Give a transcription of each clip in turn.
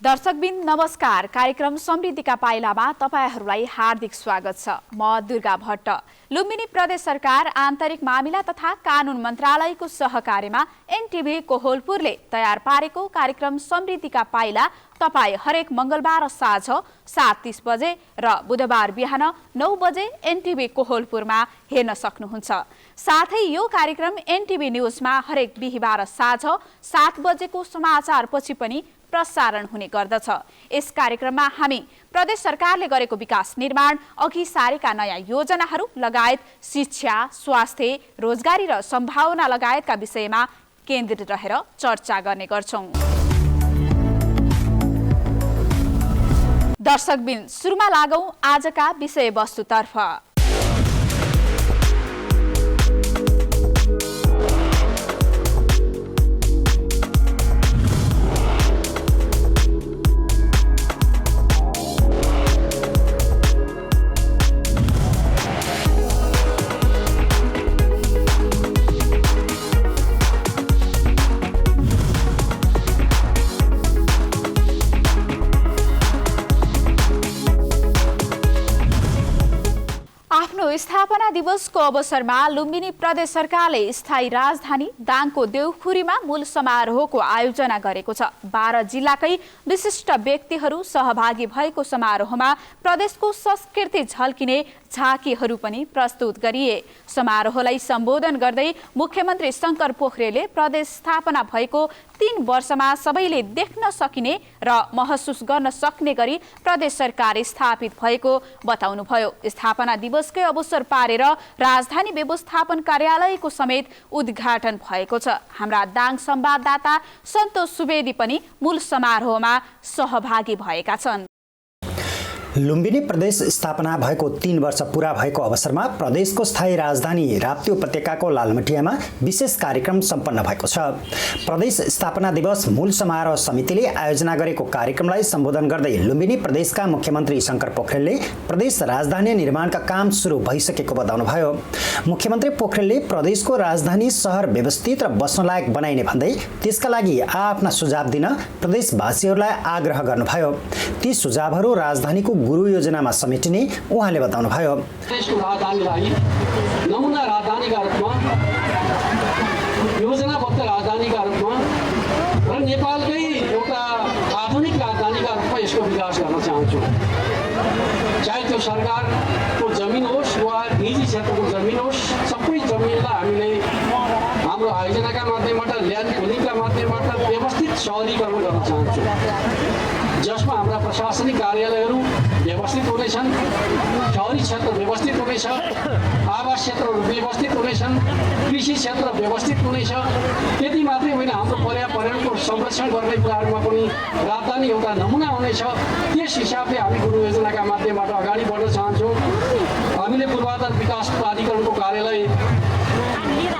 दर्शकबिन नमस्कार। कार्यक्रम समृद्धिका पाइलामा तपाईहरूलाई हार्दिक स्वागत छ। म दुर्गा भट्ट। लुम्बिनी प्रदेश सरकार आन्तरिक मामिला तथा कानुन मन्त्रालयको सहकार्यमा एनटिभी कोहलपुरले तयार पारेको कार्यक्रम समृद्धिका पाइला तपाईँ हरेक मंगलबार साँझ 7:30 बजे र बुधबार बिहान 9 बजे एनटिभी कोहलपुरमा हेर्न सक्नुहुन्छ। साथै यो कार्यक्रम एनटिभी न्युजमा हरेक बिहीबार साँझ 7 बजेको समाचारपछि पनि प्रसारण हुने गर्दछ। यस कार्यक्रममा हामी प्रदेश सरकारले गरेको विकास निर्माण, अघि सारेका नयाँ योजनाहरू लगायत शिक्षा, स्वास्थ्य, रोजगारी र सम्भावना लगायतका विषयमा केन्द्रित रहेर चर्चा गर्ने गर्छौं। दर्शकबिन सुरुमा लागौं आजका विषयवस्तुतर्फ। स्थापना दिवसको अवसरमा लुम्बिनी प्रदेश सरकारले स्थायी राजधानी दाङको देउखुरीमा मूल समारोहको आयोजना गरेको छ। 12 जिल्लाकै विशिष्ट व्यक्तिहरू सहभागी भएको समारोहमा प्रदेशको संस्कृति झल्किने झाँकीहरू पनि प्रस्तुत गरिए। समारोहलाई सम्बोधन गर्दै मुख्यमन्त्री शंकर पोखरेलले प्रदेश स्थापना भएको 3 वर्षमा सबैले देख्न सकिने र महसुस गर्न सक्ने गरी प्रदेश सरकार स्थापित भएको बताउनुभयो। स्थापना दिवसकै अवसर पारेर राजधानी व्यवस्थापन कार्यालयको समेत उद्घाटन भएको छ। हाम्रा दाङ संवाददाता सन्तोष सुवेदी पनि मूल समारोहमा सहभागी भएका छन्। लुम्बिनी प्रदेश स्थापना भएको 3 वर्ष पूरा भएको अवसरमा प्रदेशको स्थायी राजधानी राप्ती उपत्यकाको लालमटियामा विशेष कार्यक्रम सम्पन्न भएको छ। प्रदेश स्थापना दिवस मूल समारोह समितिले आयोजना गरेको कार्यक्रमलाई सम्बोधन गर्दै लुम्बिनी प्रदेशका मुख्यमन्त्री शंकर पोखरेलले प्रदेश राजधानी निर्माणका काम सुरु भइसकेको बताउनुभयो। मुख्यमन्त्री पोखरेलले प्रदेशको राजधानी शहर व्यवस्थित र बस्न लायक बनाइने भन्दै त्यसका लागि आफ्ना सुझाव दिन प्रदेशवासीहरूलाई आग्रह गर्नुभयो। ती सुझावहरू राजधानीको गुरु योजनामा समेटिने उहाँले बताउनुभयो। देशको राजधानीलाई नमुना राजधानीका रूपमा, योजनाबद्ध राजधानीका रूपमा र नेपालकै एउटा आधुनिक राजधानीका रूपमा यसको विकास गर्न चाहन्छु। चाहे त्यो सरकारको जमिन होस् वा निजी क्षेत्रको जमिन होस्, सबै जमिनलाई हामीले हाम्रो आयोजनाका माध्यमबाट, ल्यान्ड पुलिङका माध्यमबाट व्यवस्थित सहरीकरण गर्न चाहन्छु, जसमा हाम्रा प्रशासनिक कार्यालयहरू व्यवस्थित हुनेछन्, शहरी क्षेत्र व्यवस्थित हुनेछ, आवास क्षेत्रहरू व्यवस्थित हुनेछन्, कृषि क्षेत्र व्यवस्थित हुनेछ। त्यति मात्रै होइन, हाम्रो पर्यावरणको संरक्षण गर्ने कुराहरूमा पनि राजधानी एउटा नमुना हुनेछ। त्यस हिसाबले हामी गुरु योजनाका माध्यमबाट अगाडि बढ्न चाहन्छौँ। हामीले पूर्वाधार विकास प्राधिकरणको कार्यालय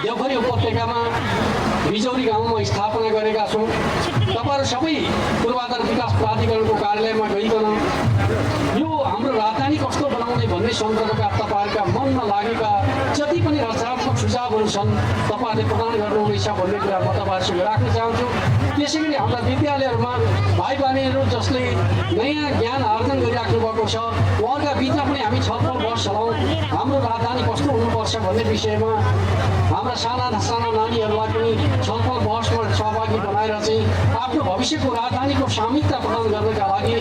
देउखुरी उपत्यकामा बिजौरी गाउँमा स्थापना गरेका छौँ। तपाईँहरू सबै पूर्वाधार विकास प्राधिकरणको कार्यालयमा गइकन यो हाम्रो राजधानी कस्तो बनाउने भन्ने सन्दर्भका तपाईँहरूका मनमा लागेका जति पनि रचनात्मक सुझावहरू छन् तपाईँहरूले प्रदान गर्नुहुनेछ भन्ने कुरा म तपाईँहरूसँग राख्न चाहन्छु। त्यसै गरी हाम्रा विद्यालयहरूमा भाइ बहिनीहरू जसले नयाँ ज्ञान आर्जन गरिराख्नु भएको छ, उहाँहरूका बिचमा पनि हामी छलफल गर्छौँ। हाम्रो राजधानी कस्तो हुनुपर्छ भन्ने विषयमा हाम्रा साना नानीहरूलाई पनि छलफल बहसमा सहभागी बनाएर चाहिँ आफ्नो भविष्यको राजधानीको सामिकता प्रदान गर्नका लागि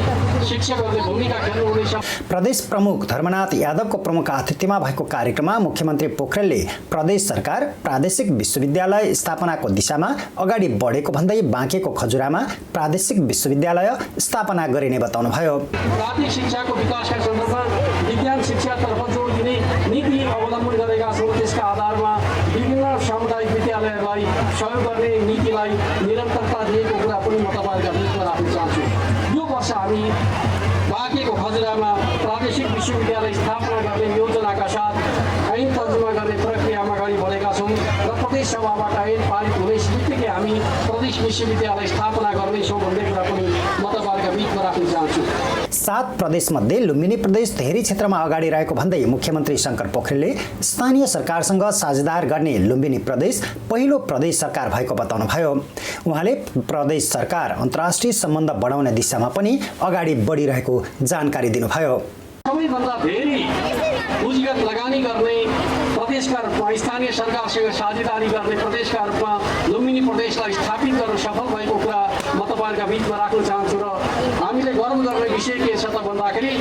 शिक्षकहरूले भूमिका खेल्नुहुनेछ। प्रदेश प्रमुख धर्मनाथ यादवको प्रमुख आतिथ्यमा भएको कार्यक्रममा मुख्यमन्त्री पोखरेलले प्रदेश सरकार प्रादेशिक विश्वविद्यालय स्थापनाको दिशामा अगाडि बढेको भन्दै बाँकेको खजुरामा प्रादेशिक विश्वविद्यालय स्थापना गरिने बताउनुभयो। प्राथमिक शिक्षाको विकासका सन्दर्भमा विज्ञान शिक्षातर्फ जोड दिने नीति अवलम्बन गरेका छौँ। त्यसका आधारमा विभिन्न सामुदायिक विद्यालयहरूलाई सहयोग गर्ने नीतिलाई निरन्तरता दिएको कुरा पनि म तपाईँहरूका बिचमा राख्न चाहन्छु। यो वर्ष हामी बाँकेको खजुरामा प्रादेशिक विश्वविद्यालय स्थापना गर्ने योजनाका साथ ऐन तर्जुमा गर्ने प्रक्रियामा अगाडि बढेका छौँ र प्रदेश सभाबाट ऐन पारित हुने बित्तिकै हामी प्रदेश विश्वविद्यालय स्थापना गर्नेछौँ भन्ने कुरा पनि म तपाईँहरूका बिचमा राख्न चाहन्छु। 7 प्रदेशमध्ये लुम्बिनी प्रदेश धेरै क्षेत्रमा अगाडि रहेको भन्दै मुख्यमन्त्री शङ्कर पोखरेलले स्थानीय सरकारसँग साझेदार गर्ने लुम्बिनी प्रदेश पहिलो प्रदेश सरकार भएको बताउनुभयो। उहाँले प्रदेश सरकार अन्तर्राष्ट्रिय सम्बन्ध बढाउने दिशामा पनि अगाडि बढिरहेको जानकारी दिनुभयो। सबैभन्दा धेरै पुँजीगत लगानी गर्ने प्रदेशका रूपमा स्थानीय सरकारसँग साझेदारी गर्ने प्रदेशका रूपमा लुम्बिनी प्रदेशलाई स्थापित गर्न सफल भएको कुरा म तपाईँहरूका बिचमा राख्न चाहन्छु र हामीले गर्व गर्ने विषय के छ त भन्दाखेरि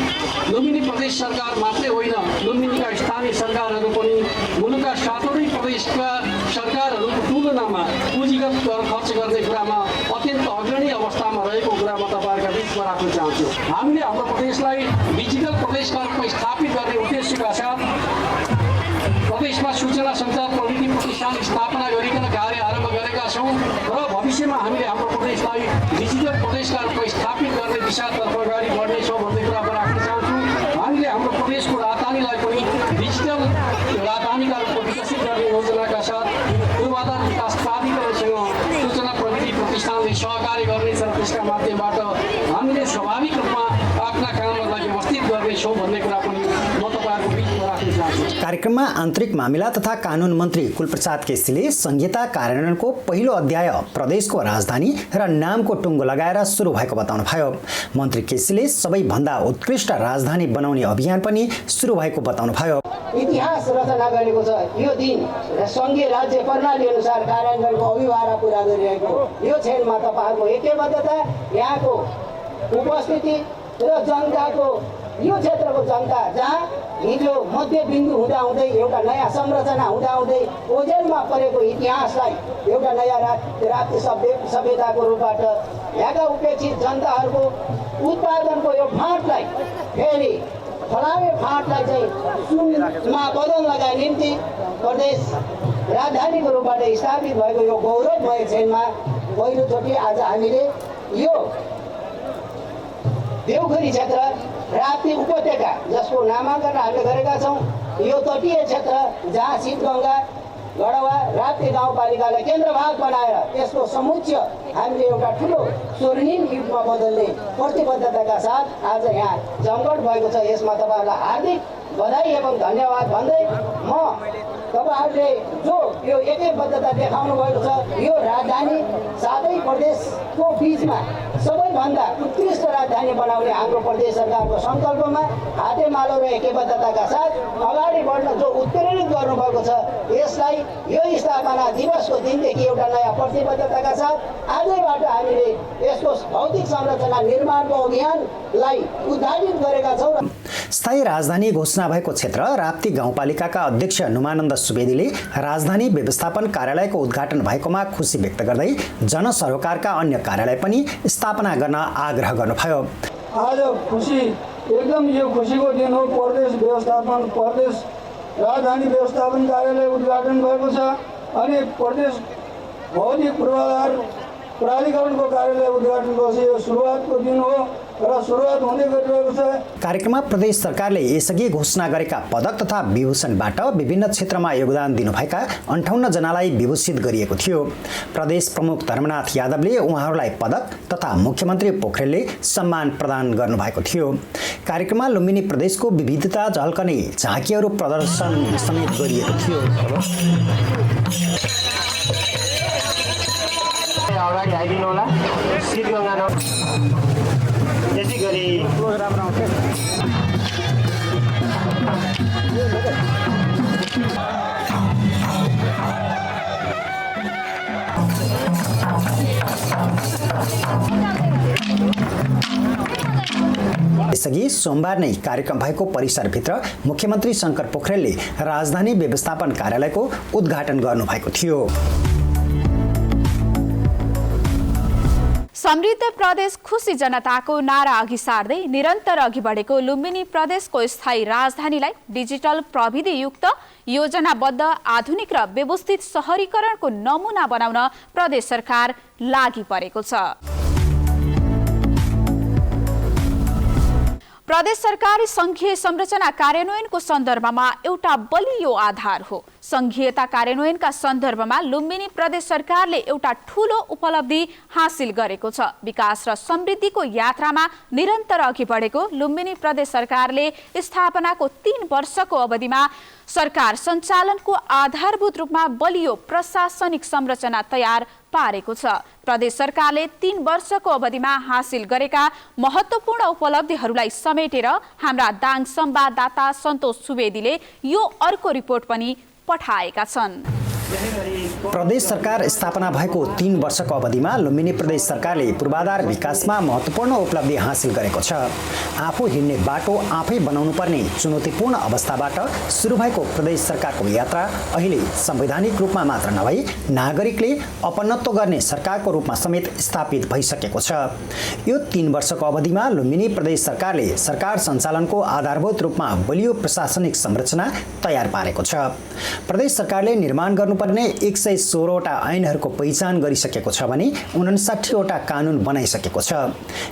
लुम्बिनी प्रदेश सरकार मात्रै होइन, लुम्बिनीका स्थानीय सरकारहरू पनि मुलुकका 7वटै प्रदेशका सरकारहरूको तुलनामा पुँजीगत खर्च गर्ने कुरामा अत्यन्त अग्रणी अवस्थामा रहेको कुरा म तपाईँहरूका बिचमा राख्न चाहन्छु। हामीले हाम्रो प्रदेशलाई डिजिटल प्रदेशका रूपमा स्थापित गर्ने उद्देश्यका साथ प्रदेशमा सूचना सञ्चार प्रविधि प्रतिष्ठान स्थापना गरिकन कार्य आरम्भ गरेका छौँ र भविष्यमा हामीले हाम्रो प्रदेशलाई डिजिटल प्रदेशका रूपमा स्थापित गर्ने दिशातर्फ अगाडि बढ्नेछौँ भन्ने कुरा म राख्न चाहन्छु। हामीले हाम्रो प्रदेशको राजधानीलाई पनि डिजिटल राजधानीका रूपमा विकसित गर्ने योजनाका साथ पूर्वाधार विकास प्राधिकरणसँग सूचना प्रविधि प्रतिष्ठानले सहकारी गर्नेछ र त्यसका माध्यमबाट हामीले स्वाभाविक रूपमा आफ्ना कामहरूलाई व्यवस्थित गर्नेछौँ भन्ने कुरा पनि म तपाईँहरूको बिचमा राख्न चाहन्छु। कार्यक्रममा आन्तरिक मामिला तथा कानुन मन्त्री कुलप्रसाद केसीले संहिता कार्यान्वयनको पहिलो अध्याय प्रदेशको राजधानी र नामको टुङ्गो लगाएर सुरु भएको बताउनुभयो। मन्त्री केसीले सबैभन्दा उत्कृष्ट राजधानी बनाउने अभियान पनि सुरु भएको बताउनुभयो। इतिहास रचना गरेको छ। यो दिन सङ्घीय राज्य प्रणाली अनुसार कार्यान्वयनको अभिभावना पुरा गरिरहेको यो क्षणमा तपाईँहरूको एकबद्धता, यहाँको उपस्थिति र जनताको यो क्षेत्रको जनता जहाँ हिजो मध्यबिन्दु हुँदाहुँदै एउटा नयाँ संरचना हुँदाहुँदै ओझेलमा परेको इतिहासलाई एउटा नयाँ राप्ती सभ्यताको रूपबाट यहाँका उपेक्षित जनताहरूको उत्पादनको यो फाँटलाई फेरि फलामे फाँटलाई चाहिँ सुनमा बदल्नका निम्ति प्रदेश राजधानीको रूपबाट स्थापित भएको यो गौरवमय क्षणमा पहिलोचोटि आज हामीले यो देउखरी क्षेत्र राप्ती उपत्यका जसको नामाङ्कन हामीले गरेका छौँ, यो तटीय क्षेत्र जहाँ शीतगङ्गा गढवा राप्ती गाउँपालिकालाई केन्द्रभाग बनाएर यसको समुच्चय हामीले एउटा ठुलो स्वर्णिम युगमा बदल्ने प्रतिबद्धताका साथ आज यहाँ जमघट भएको छ। यसमा तपाईँहरूलाई हार्दिक बधाई एवं धन्यवाद भन्दै म तपाईँहरूले जो यो एकबद्धता देखाउनु भएको छ, यो राजधानी सातै प्रदेशको बिचमा सबैभन्दा उत्कृष्ट राजधानी बनाउने हाम्रो प्रदेश सरकारको सङ्कल्पमा हातेमालो र एकबद्धताका साथ अगाडि बढ्न जो उत्प्रेरित गर्नुभएको छ, यसलाई यो स्थापना दिवसको दिनदेखि एउटा नयाँ प्रतिबद्धताका साथ आजैबाट हामीले यसको भौतिक संरचना निर्माणको अभियानलाई उद्घाटित गरेका छौँ। स्थायी राजधानी घोषणा भएको क्षेत्र राप्ती गाउँपालिकाका अध्यक्ष नुमानन्द सुवेदीले राजधानी व्यवस्थापन कार्यालयको उद्घाटन भएकोमा खुसी व्यक्त गर्दै जनसरोकारका अन्य कार्यालय पनि स्थापना गर्न आग्रह गर्नुभयो। आज खुसी एकदम यो खुसीको दिन हो। प्रदेश राजधानी व्यवस्थापन कार्यालय उद्घाटन भएको छ अनि प्रदेश भौतिक पूर्वाधार प्राधिकरणको कार्यालय उद्घाटनको यो सुरुवातको दिन हो र सुरुवात हुँदै गइरहेको छ। कार्यक्रममा प्रदेश सरकारले यसअघि घोषणा गरेका पदक तथा विभूषणबाट विभिन्न क्षेत्रमा योगदान दिनुभएका 58 जनालाई विभूषित गरिएको थियो। प्रदेश प्रमुख धर्मनाथ यादवले उहाँहरूलाई पदक तथा मुख्यमन्त्री पोखरेलले सम्मान प्रदान गर्नुभएको थियो। कार्यक्रममा लुम्बिनी प्रदेशको विविधता झल्कने झाँकीहरू प्रदर्शन समेत गरिएको थियो। अगाडि आइदिनु होला। शीतगङ्गा त्यसै गरी यसअघि सोमबार नै कार्यक्रम भएको परिसरभित्र मुख्यमन्त्री शङ्कर पोखरेलले राजधानी व्यवस्थापन कार्यालयको उद्घाटन गर्नुभएको थियो। समृद्ध प्रदेश खुशी जनताको नारा अघि सार्दै निरन्तर अघि बढेको लुम्बिनी प्रदेशको स्थायी राजधानीलाई डिजिटल प्रविधियुक्त योजनाबद्ध आधुनिक र व्यवस्थित शहरीकरणको नमुना बनाउन प्रदेश सरकार लागि परेको छ। प्रदेश सरकार संघीय संरचना कार्यान्वयनको सन्दर्भमा एउटा बलियो आधार हो। संघीयता कार्यान्वयनका सन्दर्भमा लुम्बिनी प्रदेश सरकारले एउटा ठूलो उपलब्धि हासिल गरेको छ। विकास र समृद्धिको यात्रामा निरन्तर अघि बढेको लुम्बिनी प्रदेश सरकारले स्थापनाको 3 वर्षको अवधिमा सरकार सञ्चालनको आधारभूत रूपमा बलियो प्रशासनिक संरचना तयार पारेको छ। प्रदेश सरकारले 3 वर्षको अवधिमा हासिल गरेका महत्त्वपूर्ण उपलब्धिहरूलाई समेटेर हाम्रा दाङ संवाददाता सन्तोष सुवेदीले यो अर्को रिपोर्ट पनि पठाएका छन्। प्रदेश सरकार स्थापना भएको 3 वर्षको अवधिमा लुम्बिनी प्रदेश सरकारले पूर्वाधार विकासमा महत्त्वपूर्ण उपलब्धि हासिल गरेको छ। आफू हिँड्ने बाटो आफै बनाउनु पर्ने चुनौतीपूर्ण अवस्थाबाट सुरु भएको प्रदेश सरकारको यात्रा अहिले संवैधानिक रूपमा मात्र नभई नागरिकले अपनत्व गर्ने सरकारको रूपमा समेत स्थापित भइसकेको छ। यो 3 वर्षको अवधिमा लुम्बिनी प्रदेश सरकारले सरकार सञ्चालनको आधारभूत रूपमा बलियो प्रशासनिक संरचना तयार पारेको छ। प्रदेश सरकारले निर्माण गर्नुपर्ने 116 वटा ऐनहरूको पहिचान गरिसकेको छ भने 59 वटा कानुन बनाइसकेको छ।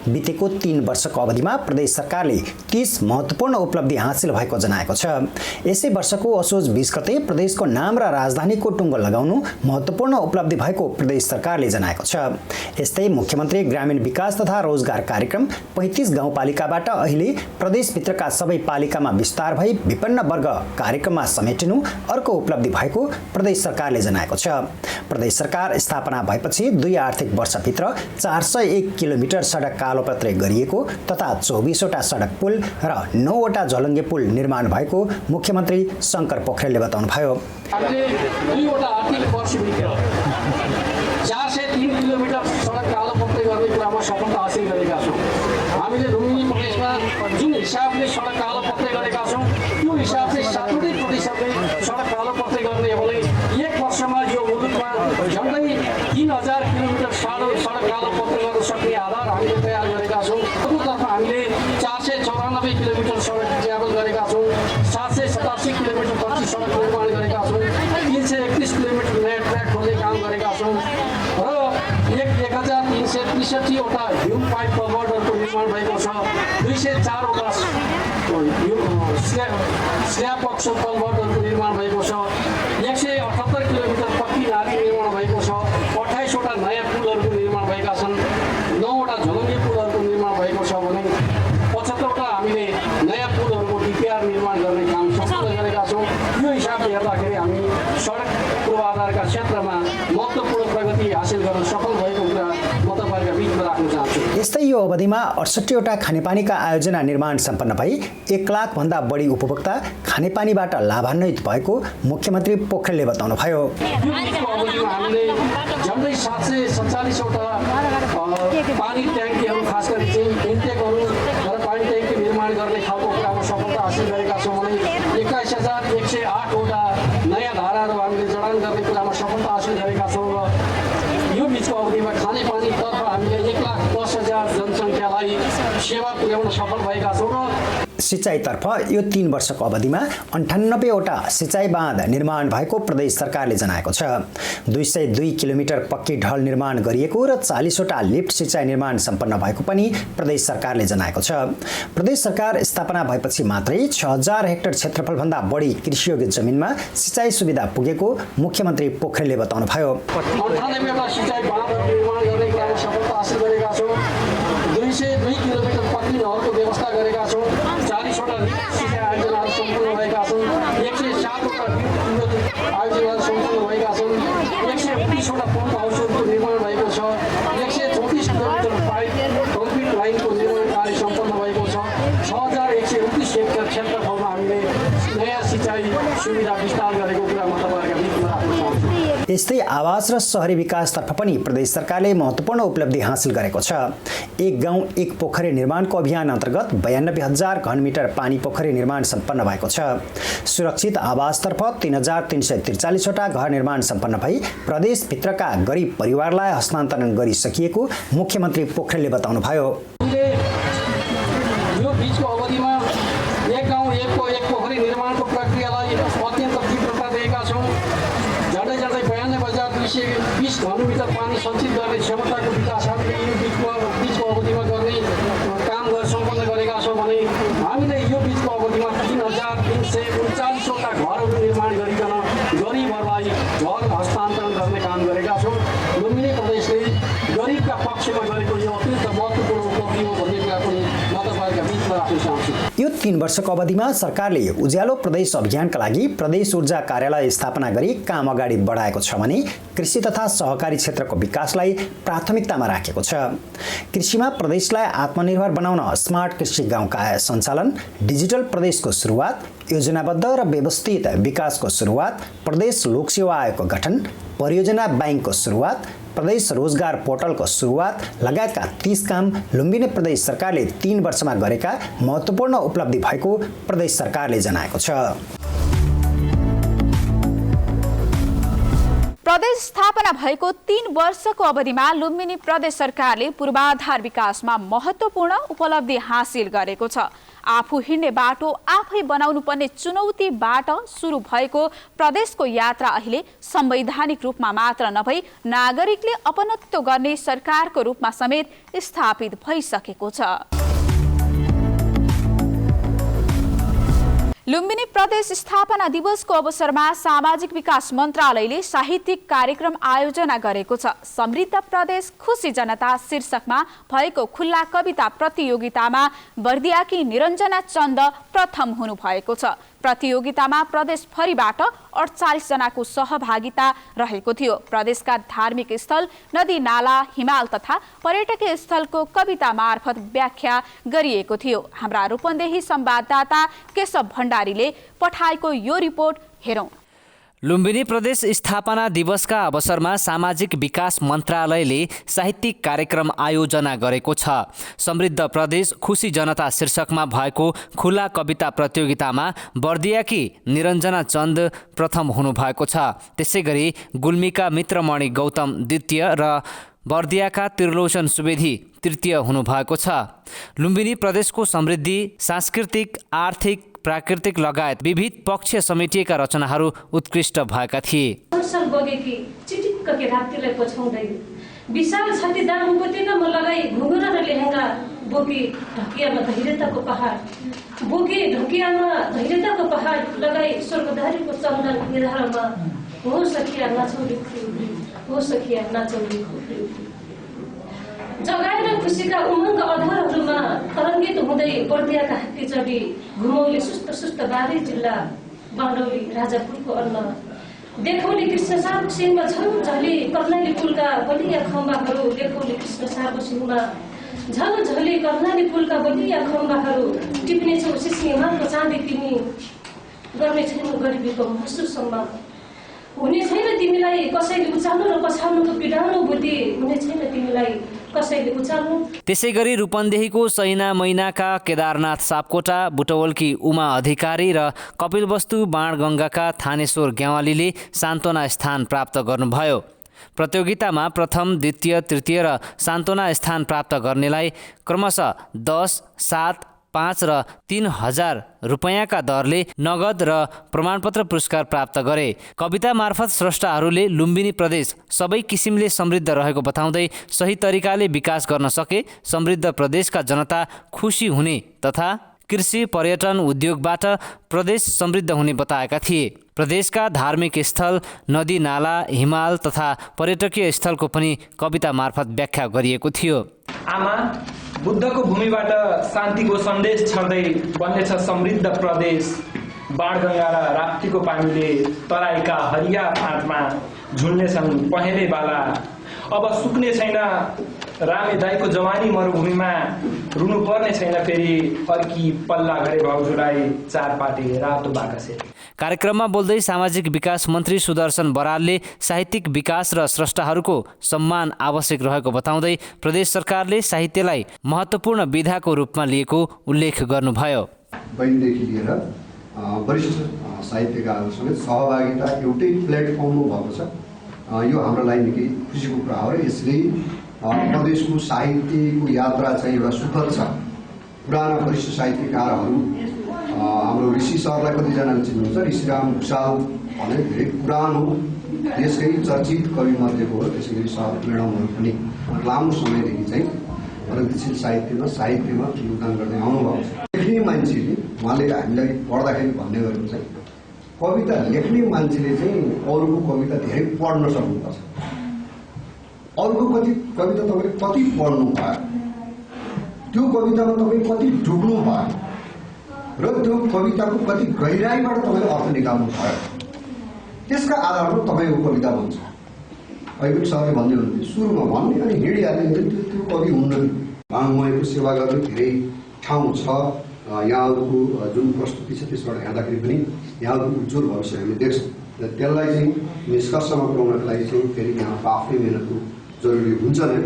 बितेको 3 वर्षको अवधिमा प्रदेश सरकारले 30 महत्त्वपूर्ण उपलब्धि हासिल भएको जनाएको छ। यसै वर्षको असोज 20 गते प्रदेशको नाम र राजधानीको टुङ्गो लगाउनु महत्त्वपूर्ण उपलब्धि भएको प्रदेश सरकारले जनाएको छ। यस्तै मुख्यमन्त्री ग्रामीण विकास तथा रोजगार कार्यक्रम 35 गाउँपालिकाबाट अहिले प्रदेशभित्रका सबै पालिकामा विस्तार भई विपन्न वर्ग कार्यक्रममा समेटिनु अर्को उपलब्धि भएको प्रदेश सरकारले जनाएको छ। प्रदेश सरकार स्थापना भएपछि 2 आर्थिक वर्षभित्र 401 किलोमिटर सडक कालोपत्रे गरिएको तथा 24 वटा सडक पुल र 9 वटा झलङ्गे पुल निर्माण भएको मुख्यमन्त्री शङ्कर पोखरेलले बताउनुभयो। हामीले 2 वटा आर्थिक वर्षभित्र 403 किलोमिटर सडक कालोपत्रे गर्ने कुरामा सफलता हासिल गरेका छौँ। हामीले लुम्बिनी प्रदेशमा जुन हिसाबले सडक कालोपत्रे गरेका छौँ त्यो हिसाबले 70% सडक कालोपत्रे गर्ने भने 1 वर्षमा यो मुलुकमा झन्डै 3000 किलोमिटर सडक कालोपत्रे गर्न सक्ने आधार हामीले तयार गरेका छौँ। अर्कोतर्फ हामीले 494 किलोमिटर सडक ट्राभल गरेका छौँ। 787 किलोमिटर कच्ची सडक निर्माण गरेका छौँ। 331 किलोमिटर नयाँ ट्र्याक खोल्ने काम गरेका छौँ र 1363 वटा ह्युम पाइप कभर्डरको निर्माण भएको छ। 204 वटा स्ल्याब अक्सर कभर्डरको निर्माण भएको छ। 178 किलोमिटर पक्की नाली निर्माण भएको छ। 28 वटा नयाँ पुलहरूको निर्माण भएका छन्। 9 वटा झलङ्गे पुलहरूको निर्माण भएको छ भने 75 वटा हामीले नयाँ पुलहरूको डिपिआर निर्माण गर्ने काम सम्पन्न गरेका छौँ। यो हिसाबले हेर्दाखेरि हामी सडक पूर्वाधारका क्षेत्रमा महत्त्वपूर्ण प्रगति हासिल गर्न सफल भएको कुरा म तपाईँहरूका बिचमा राख्न चाहन्छु। यस्तै यो अवधिमा 68 वटा खानेपानीका आयोजना निर्माण सम्पन्न भई 1 लाख भन्दा बढी उपभोक्ता खानेपानीबाट लाभान्वित भएको मुख्यमन्त्री पोखरेलले बताउनुभयो। यो अवधिमा हामीले झन्डै 747 वटा पानी ट्याङ्कीहरू खास गरी चाहिँ इन्टेकहरू र पानी ट्याङ्की निर्माण गर्ने खालको कुरामा सफलता हासिल गरेका छौँ भने 21108 वटा नयाँ धाराहरू हामीले जडान गर्ने कुरामा सफलता हासिल गरेका छौँ र यो बिचको अवधिमा खानेपानीतर्फ हामीले 1,10,000 जनसङ्ख्यालाई सेवा पुर्याउन सफल भएका छौँ र सिँचाइतर्फ यो 3 वर्षको अवधिमा 98 वटा सिँचाइ बाँध निर्माण भएको प्रदेश सरकारले जनाएको छ। 202 किलोमिटर पक्की ढल निर्माण गरिएको र 40 वटा लिफ्ट सिँचाइ निर्माण सम्पन्न भएको पनि प्रदेश सरकारले जनाएको छ। प्रदेश सरकार स्थापना भएपछि मात्रै 6000 हेक्टर क्षेत्रफलभन्दा बढी कृषियोग्य जमिनमा सिँचाइ सुविधा पुगेको मुख्यमन्त्री पोखरेलले बताउनुभयो। 98 वटा सिँचाइ बाँधहरू निर्माण गर्ने कुरामा सफलता हासिल गरेका छौँ। 202 किलोमिटर पक्की नहरको व्यवस्था गरेका छौँ। 40 वटा सिँचाइ आयोजनाहरू सम्पन्न भएका छन्। 107 वटा आयोजनाहरू सम्पन्न भएका छन्। 129 वटा पम्प हाउसहरूको निर्माण भएको छ। 134 किलोमिटर पाइप कङ्क्रिट लाइनको निर्माण कार्य सम्पन्न भएको छ। 6129 हेक्टर क्षेत्रफलमा हामीले नयाँ सिँचाइ सुविधा विस्तार गरेको कुरा म तपाईँहरूका बिचमा राख्न चाहन्छु। यस्तै आवास र शहरी विकासतर्फ पनि प्रदेश सरकारले महत्त्वपूर्ण उपलब्धि हासिल गरेको छ। एक गाउँ एक पोखरी निर्माणको अभियान अन्तर्गत 92,000 घनमिटर पानी पोखरी निर्माण सम्पन्न भएको छ। सुरक्षित आवासतर्फ 3,343 वटा घर निर्माण सम्पन्न भई प्रदेशभित्रका गरिब परिवारलाई हस्तान्तरण गरिसकिएको मुख्यमन्त्री पोखरेलले बताउनुभयो। यो बिचको अवधिमा एक गाउँ एक पोखरी निर्माणको प्रक्रियालाई अत्यन्त तीव्रता दिएका छौँ। झन्डै 92,220 घनमिटर पानी सञ्चित गर्ने क्षमताको विकास हामीले यो बिचको अवधिमा गर्ने काम सम्पन्न गरेका छौँ भने हामीले यो बिचको अवधिमा 3,339 वटा घरहरू निर्माण गरिकन हस्तान्तरण गर्ने काम गरेका छौँ। लुम्बिनी प्रदेशले गरिबका पक्षमा गरेको यो अत्यन्त महत्त्वपूर्ण उपलब्धि हो भन्ने कुरा पनि म तपाईँहरूका बिचमा राख्न चाहन्छु। यो 3 वर्षको अवधिमा सरकारले उज्यालो प्रदेश अभियानका लागि प्रदेश ऊर्जा कार्यालय स्थापना गरी काम अगाडि बढाएको छ भने कृषि तथा सहकारी क्षेत्रको विकासलाई प्राथमिकतामा राखेको छ। कृषिमा प्रदेशलाई आत्मनिर्भर बनाउन स्मार्ट कृषि गाउँका सञ्चालन, डिजिटल प्रदेशको सुरुवात, योजनाबद्ध र व्यवस्थित विकासको सुरुवात, प्रदेश लोकसेवा आयोगको गठन, परियोजना बैंकको सुरुवात, प्रदेश रोजगार पोर्टलको सुरुवात लगायतका 30 काम लुम्बिनी प्रदेश सरकारले 3 वर्षमा गरेका महत्त्वपूर्ण उपलब्धि भएको प्रदेश सरकारले जनाएको छ। प्रदेश स्थापना भएको 3 वर्षको अवधिमा लुम्बिनी प्रदेश सरकारले पूर्वाधार विकासमा महत्त्वपूर्ण उपलब्धि हासिल गरेको छ। आफू हिँड्ने बाटो आफै बनाउनु पर्ने चुनौतीबाट सुरु भएको प्रदेशको यात्रा अहिले संवैधानिक रूपमा मात्र नभई नागरिकले अपनत्व गर्ने सरकारको रूपमा समेत स्थापित भइसकेको छ। लुम्बिनी प्रदेश स्थापना दिवसको अवसरमा सामाजिक विकास मन्त्रालयले साहित्यिक कार्यक्रम आयोजना गरेको छ। समृद्ध प्रदेश खुशी जनता शीर्षकमा भएको खुल्ला कविता प्रतियोगितामा बर्दियाकी निरञ्जना चन्द प्रथम हुनु भएको छ। प्रतियोगितामा प्रदेशभरिबाट 48 जनाको सहभागिता रहेको थियो। प्रदेशका धार्मिक स्थल, नदी नाला, हिमाल तथा पर्यटकीय स्थलको कविता मार्फत व्याख्या गरिएको थियो। हाम्रा रूपन्देही संवाददाता केशव भण्डारीले पठाएको यो रिपोर्ट हेरौं। लुम्बिनी प्रदेश स्थापना दिवसका अवसरमा सामाजिक विकास मन्त्रालयले साहित्यिक कार्यक्रम आयोजना गरेको छ। समृद्ध प्रदेश खुशी जनता शीर्षकमा भएको खुला कविता प्रतियोगितामा बर्दियाकी निरञ्जना चन्द प्रथम हुनुभएको छ। त्यसैगरी गुल्मीका मित्रमणि गौतम द्वितीय र बर्दियाका त्रिलोचन सुवेदी तृतीय हुनुभएको छ। लुम्बिनी प्रदेशको समृद्धि, सांस्कृतिक, आर्थिक, प्राकृतिक लगायत विविध पक्ष समेटिएका रचनाहरू उत्कृष्ट भएका थिए। बगेकी चिटिक्क के राप्तीलाई पछाउँदै विशाल छातीदार उपत्यकामा लगाई घुँघरा र लेहेङ्गा बोकी ढकियामा धैर्यताको पहाड लगाई स्वर्गधारीको चन्दन निधारमा हो सखिया नाचौली हो सखिया नाचौली जगाएर खुसीका उमङ्ग अधारहरूमा तरङ्गित हुँदै बर्दियाका हात्ती चढी घुमौली सुस्त बारी जिल्ला बाँडौली राजापुरको अन्न देखौली कृष्ण सारको सिंहमा झली कर्णाली पुलका बलिया खम्बाहरू देखौली कृष्ण सारको सिंहमा झली कर्णाली पुलका बलिया खम्बाहरू टिप्नेछौ सिसिमाको चाँदी तिमी गर्ने छैन गरिबीको महसुसम्म हुने छैन तिमीलाई कसैले उचाल्नु र पछाउनुको पिडाउनु बुद्धि हुने छैन तिमीलाई कसैले उचाल्नु। त्यसैगरी रूपन्देहीको सैना मैनाका केदारनाथ सापकोटा, बुटवलकी उमा अधिकारी र कपिलवस्तु बाणगङ्गाका थानेश्वर ग्यावालीले सान्त्वना स्थान प्राप्त गर्नुभयो। प्रतियोगितामा प्रथम, द्वितीय, तृतीय र सान्त्वना स्थान प्राप्त गर्नेलाई क्रमशः 10, 7, 5 र 3,000 रुपैयाँका दरले नगद र प्रमाणपत्र पुरस्कार प्राप्त गरे। कविता मार्फत स्रष्टाहरूले लुम्बिनी प्रदेश सबै किसिमले समृद्ध रहेको बताउँदै सही तरिकाले विकास गर्न सके समृद्ध प्रदेशका जनता खुसी हुने तथा कृषि, पर्यटन, उद्योगबाट प्रदेश समृद्ध हुने बताएका थिए। प्रदेशका धार्मिक स्थल, नदी नाला, हिमाल तथा पर्यटकीय स्थलको पनि कविता मार्फत व्याख्या गरिएको थियो। आमा बुद्धको भूमिबाट शान्तिको सन्देश छर्दै बन्नेछ समृद्ध प्रदेश। बाणगङ्गा र राप्तीको पानीले तराईका हरिया फाँटमा झुल्नेछन् पहेँले बाला। अब सुक्ने छैन रामे दाईको जवानी मरुभूमिमा, रुनु पर्ने छैन फेरि अर्की पल्ला गरे भाउजूलाई चार पाटे रातो बाकसे। कार्यक्रममा बोल्दै सामाजिक विकास मन्त्री सुदर्शन बरालले साहित्यिक विकास र स्रष्टाहरूको सम्मान आवश्यक रहेको बताउँदै प्रदेश सरकारले साहित्यलाई महत्त्वपूर्ण विधाको रूपमा लिएको उल्लेख गर्नुभयो। बहिनीदेखि लिएर वरिष्ठ साहित्यकारहरू समेत सहभागिता एउटै प्लेटफर्ममा भएको छ। यो हाम्रो लागि निकै खुसीको कुरा हो। यसले प्रदेशको साहित्यको यात्रा चाहिँ एउटा सुखद छ। पुराना वरिष्ठ साहित्यकारहरू हाम्रो ऋषि सरलाई कतिजनाले चिन्नुहुन्छ, ऋषिराम भुषाल भने धेरै पुरानो देशकै चर्चित कवि मध्येको हो। त्यसै गरी सर म्याडमहरू पनि लामो समयदेखि चाहिँ प्रगतिशील साहित्यमा योगदान गर्दै आउनुभएको छ। लेख्ने मान्छेले उहाँले हामीलाई पढ्दाखेरि भन्ने गरेको चाहिँ कविता लेख्ने मान्छेले चाहिँ अरूको कविता धेरै पढ्न सक्नुपर्छ। अरूको कविता तपाईँले कति पढ्नु भयो, त्यो कवितामा तपाईँ कति डुब्नु भयो र त्यो कविताको कति गहिराईबाट तपाईँले अर्थ निकाल्नु भयो, त्यसका आधारमा तपाईँको कविता बन्छ। अहिले सरले भन्दै हुनुहुन्थ्यो सुरुमा भन्ने अनि हिँडिहाल्ने त्यो कवि हुन्न। उहाँको सेवा गर्ने धेरै ठाउँ छ। यहाँहरूको जुन प्रस्तुति छ त्यसबाट हेर्दाखेरि पनि यहाँहरूको उज्जवल भविष्य हामीले देख्छौँ र त्यसलाई चाहिँ निष्कर्षमा पुर्याउनको लागि चाहिँ फेरि यहाँको आफ्नै मेहनतको जरुरी हुन्छ नै।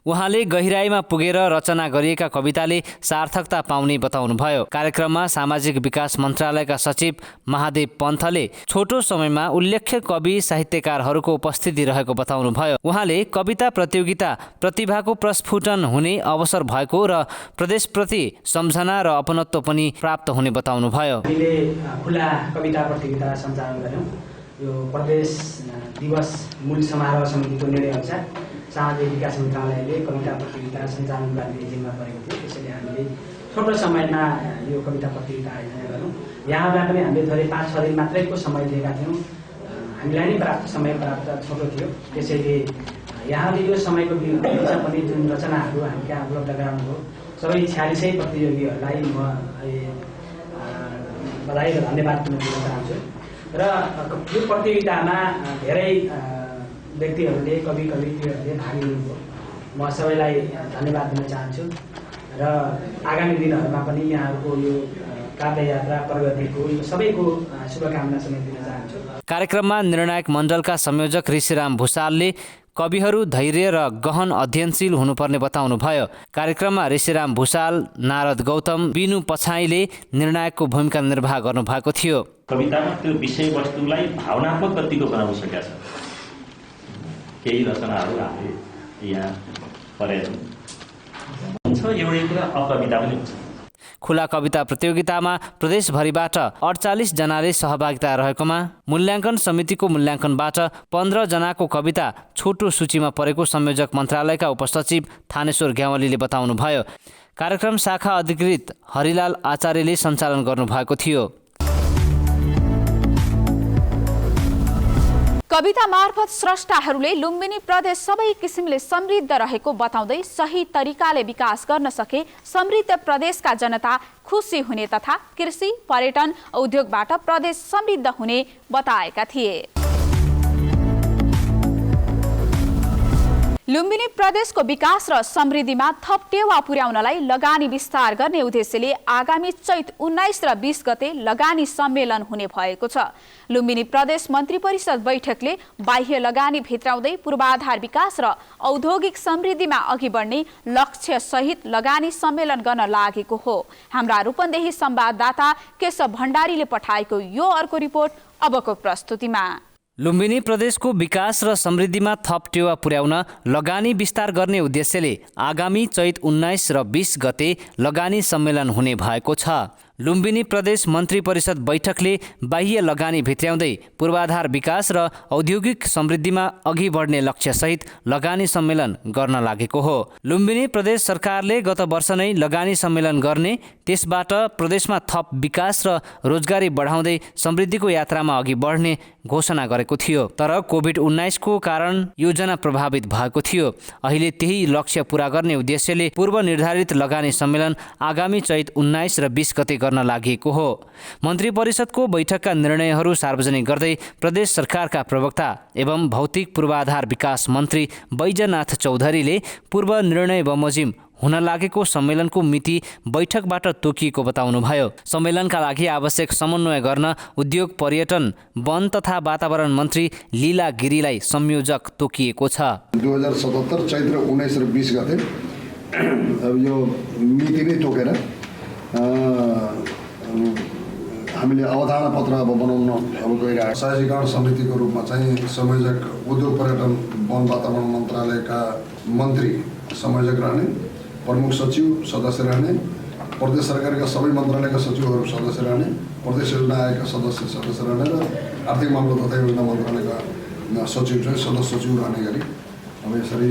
उहाँले गहिराईमा पुगेर रचना गरिएका कविताले सार्थकता पाउने बताउनुभयो। कार्यक्रममा सामाजिक विकास मन्त्रालयका सचिव महादेव पन्थले छोटो समयमा उल्लेख्य कवि साहित्यकारहरूको उपस्थिति रहेको बताउनुभयो। उहाँले कविता प्रतियोगिता प्रतिभाको प्रस्फुटन हुने अवसर भएको र प्रदेशप्रति सम्झना र अपनत्व पनि प्राप्त हुने बताउनुभयो। हामीले खुला कविता प्रतियोगिता सञ्चालन गर्यौँ। यो प्रदेश दिवस मूल समारोह समितिको निर्णयअनुसार सामाजिक विकास मन्त्रालयले कविता प्रतियोगिता सञ्चालन गर्ने जिम्मा परेको थियो। त्यसैले हामीले छोटो समयमा यो कविता प्रतियोगिता आयोजना गऱ्यौँ। यहाँबाट पनि हामीले थोरै 5-6 दिन मात्रैको समय दिएका थियौँ। हामीलाई नै समय प्राप्त छोटो थियो। त्यसैले यहाँले यो समयको बिच पनि जुन रचनाहरू हामी कहाँ उपलब्ध गराउनुभयो सबै 46 प्रतियोगीहरूलाई म बधाई र धन्यवाद दिन चाहन्छु। र यो प्रतियोगितामा धेरै व्यक्तिहरूले कविहरूले भाग लिनुभयो। म सबैलाई धन्यवाद दिन चाहन्छु र आगामी दिनहरूमा पनि यहाँहरूको यो काव्ययात्रा प्रगतिको सबैको शुभकामना समेत दिन चाहन्छु। कार्यक्रममा निर्णायक मण्डलका संयोजक ऋषिराम भुसालले कविहरू धैर्य र गहन अध्ययनशील हुनुपर्ने बताउनुभयो। कार्यक्रममा ऋषिराम भुसाल, नारद गौतम, बिनु पछाइले निर्णायकको भूमिका निर्वाह गर्नुभएको थियो। कवितामा त्यो विषयवस्तुलाई भावनात्मक गतिको बनाउन सकेका छ। केही रचनाहरू हामीले यहाँ पढेर हुन्छ, एउटै कुरा अकविता पनि हुन्छ। खुला कविता प्रतियोगितामा प्रदेशभरिबाट 48 जनाले सहभागिता रहेकोमा मूल्याङ्कन समितिको मूल्याङ्कनबाट 15 जनाको कविता छोटो सूचीमा परेको संयोजक मन्त्रालयका उपसचिव थानेश्वर ग्यावालीले बताउनुभयो। कार्यक्रम शाखा अधिकृत हरिलाल आचार्यले सञ्चालन गर्नुभएको थियो। कविता मार्फत स्रष्टाहरूले लुम्बिनी प्रदेश सबै किसिमले समृद्ध रहेको बताउँदै सही तरिकाले विकास गर्न सके समृद्ध प्रदेशका जनता खुसी हुने तथा कृषि, पर्यटन, उद्योगबाट प्रदेश समृद्ध हुने बताएका थिए। लुम्बिनी प्रदेशको विकास र समृद्धिमा थप टेवा पुर्याउनलाई लगानी विस्तार गर्ने उद्देश्यले आगामी चैत 19 र 20 गते लगानी सम्मेलन हुने भएको छ। लुम्बिनी प्रदेश मन्त्री परिषद बैठकले बाह्य लगानी भित्राउँदै पूर्वाधार विकास र औद्योगिक समृद्धिमा अघि बढ्ने लक्ष्य सहित लगानी सम्मेलन गर्न लागेको हो। हाम्रा रूपन्देही संवाददाता केशव भण्डारीले पठाएको यो अर्को रिपोर्ट अबको प्रस्तुतिमा। लुम्बिनी प्रदेशको विकास र समृद्धिमा थप टेवा पुर्याउन लगानी विस्तार गर्ने उद्देश्यले आगामी चैत 19 र 20 गते लगानी सम्मेलन हुने भएको छ। लुम्बिनी प्रदेश मन्त्री परिषद बैठकले बाह्य लगानी भित्र्याउँदै पूर्वाधार विकास र औद्योगिक समृद्धिमा अघि बढ्ने लक्ष्यसहित लगानी सम्मेलन गर्न लागेको हो। लुम्बिनी प्रदेश सरकारले गत वर्ष नै लगानी सम्मेलन गर्ने, त्यसबाट प्रदेशमा थप विकास र रोजगारी बढाउँदै समृद्धिको यात्रामा अघि बढ्ने घोषणा गरेको थियो। तर कोभिड-19 को कारण योजना प्रभावित भएको थियो। अहिले त्यही लक्ष्य पूरा गर्ने उद्देश्यले पूर्व निर्धारित लगानी सम्मेलन आगामी चैत 19 र 20 गते गर्न लागि हो। मन्त्री परिषदको बैठकका निर्णयहरू सार्वजनिक गर्दै प्रदेश सरकारका प्रवक्ता एवं भौतिक पूर्वाधार विकास मन्त्री बैजनाथ चौधरीले पूर्व निर्णय बमोजिम हुन लागेको सम्मेलनको मिति बैठकबाट तोकिएको बताउनुभयो। सम्मेलनका लागि आवश्यक समन्वय गर्न उद्योग, पर्यटन, वन तथा वातावरण मन्त्री लीला गिरीलाई संयोजक तोकिएको छ। 2077 चैत्र 19 र 20 गते अब यो मिति नै तोकेर हामीले अवधारणा पत्र अब बनाउन गइरहेको सहजीकरण समितिको रूपमा चाहिँ संयोजक उद्योग, पर्यटन, वन, वातावरण मन्त्रालयका मन्त्री संयोजक रहने, प्रमुख सचिव सदस्य रहने, प्रदेश सरकारका सबै मन्त्रालयका सचिवहरू सदस्य रहने, प्रदेश योजना आयोगका सदस्य रहने र आर्थिक मामला तथा योजना मन्त्रालयका सचिव चाहिँ सदस्य सचिव रहने गरी अब यसरी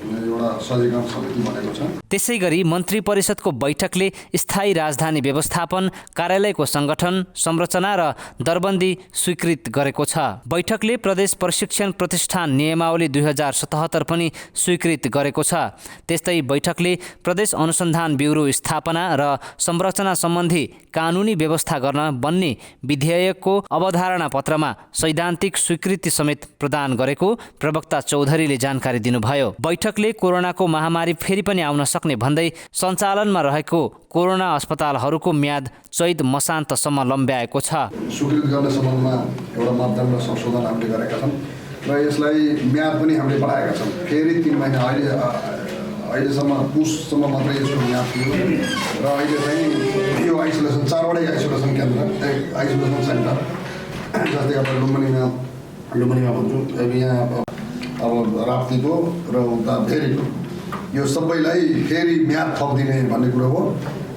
एउटा सहजीकरण समिति बनेको छ। त्यसै गरी मन्त्री परिषदको बैठकले स्थायी राजधानी व्यवस्थापन, कार्यालयको संगठन, संरचना र दरबन्दी स्वीकृत गरेको छ। बैठकले प्रदेश प्रशिक्षण प्रतिष्ठान नियमावली 2077 पनि स्वीकृत गरेको छ। त्यस्तै बैठकले प्रदेश अनुसन्धान ब्युरो स्थापना र संरचना सम्बन्धी कानुनी व्यवस्था गर्न बन्ने विधेयकको अवधारणा पत्रमा सैद्धान्तिक स्वीकृति समेत प्रदान गरेको प्रवक्ता चौधरीले जानकारी दिनुभयो। बैठकले कोरोनाको महामारी फेरि पनि आउन सक्ने भन्दै सञ्चालनमा रहेको कोरोना अस्पतालहरूको म्याद चैत मसान्तसम्म लम्ब्याएको छ। स्वीकृत गर्ने सम्बन्धमा एउटा मापदण्ड संशोधन हामीले गरेका छौँ र यसलाई म्याद पनि हामीले बढाएका छौँ। फेरि 3 महिना अहिलेसम्म पुससम्म मात्रै यसको म्याद थियो र अहिले चाहिँ यो आइसोलेसन 4वटै आइसोलेसन केन्द्र, आइसोलेसन सेन्टर जस्तै अब लुम्बिनीमा भन्छु, यहाँ अब राप्तीको र उता फेरिको यो सबैलाई फेरि म्याद थपिदिने भन्ने कुरो हो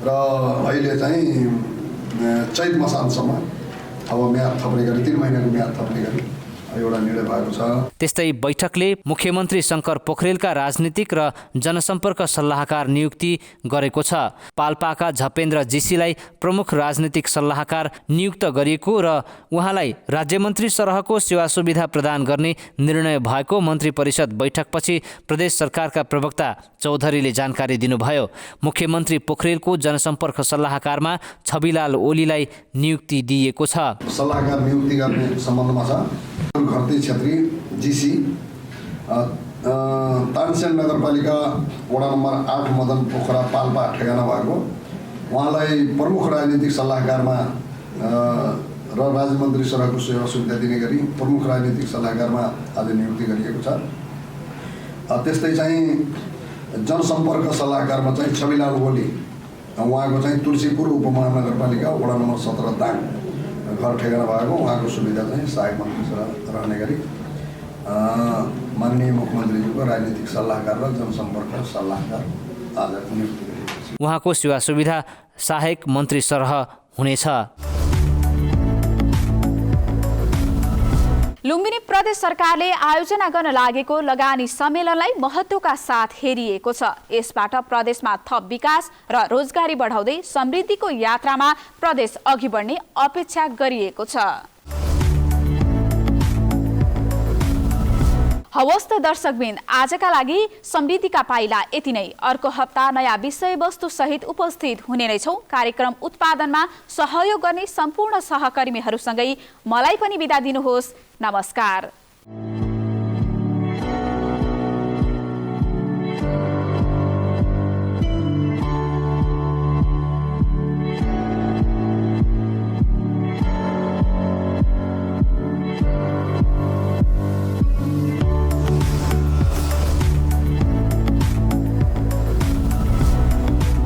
र अहिले चाहिँ चैत मसान्तसम्म अब म्याद थप्ने गरी 3 महिनाको म्याद थप्ने गरी एउटा निर्णय भएको छ। त्यस्तै बैठकले मुख्यमन्त्री शङ्कर पोखरेलका राजनीतिक र जनसम्पर्क सल्लाहकार नियुक्ति गरेको छ। पाल्पाका झपेन्द्र जीसीलाई प्रमुख राजनीतिक सल्लाहकार नियुक्त गरिएको र उहाँलाई राज्यमन्त्री सरहको सेवा सुविधा प्रदान गर्ने निर्णय भएको मन्त्री परिषद बैठकपछि प्रदेश सरकारका प्रवक्ता चौधरीले जानकारी दिनुभयो। मुख्यमन्त्री पोखरेलको जनसम्पर्क सल्लाहकारमा छविलाल ओलीलाई नियुक्ति दिइएको छ। सल्लाहकार नियुक्ति गर्ने सम्बन्धमा छ घरती छेत्री जीसी, तानसेन नगरपालिका वडा नम्बर 8 मदन पोखरा पाल्पा ठेगाना भएको, उहाँलाई प्रमुख राजनीतिक सल्लाहकारमा र राज्यमन्त्री सरहको सेवा सुविधा दिने गरी प्रमुख राजनीतिक सल्लाहकारमा आज नियुक्ति गरिएको छ। त्यस्तै चाहिँ जनसम्पर्क सल्लाहकारमा चाहिँ छविलाल ओली, उहाँको चाहिँ तुलसीपुर उपमहानगरपालिका वडा नम्बर 17 दाङ घर ठेगाना भएको, उहाँको सुविधा चाहिँ सहायक मन्त्री रहने गरी माननीय मुख्यमन्त्रीज्यूको राजनीतिक सल्लाहकार र जनसम्पर्क सल्लाहकार आज नियुक्ति गरिएको छ। उहाँको सेवा सुविधा सहायक मन्त्री सरह हुनेछ। लुम्बिनी प्रदेश सरकारले आयोजना गर्न लागेको लगानी सम्मेलनलाई महत्त्वका साथ हेरिएको छ। यसबाट प्रदेशमा थप विकास र रोजगारी बढाउँदै समृद्धिको यात्रामा प्रदेश अघि बढ्ने अपेक्षा गरिएको छ। हवस् त दर्शकबिन, आजका लागि समृद्धिका पाइला यति नै। अर्को हप्ता नयाँ विषयवस्तु सहित उपस्थित हुने नै छौँ। कार्यक्रम उत्पादनमा सहयोग गर्ने सम्पूर्ण सहकर्मीहरूसँगै मलाई पनि बिदा दिनुहोस्। नमस्कार।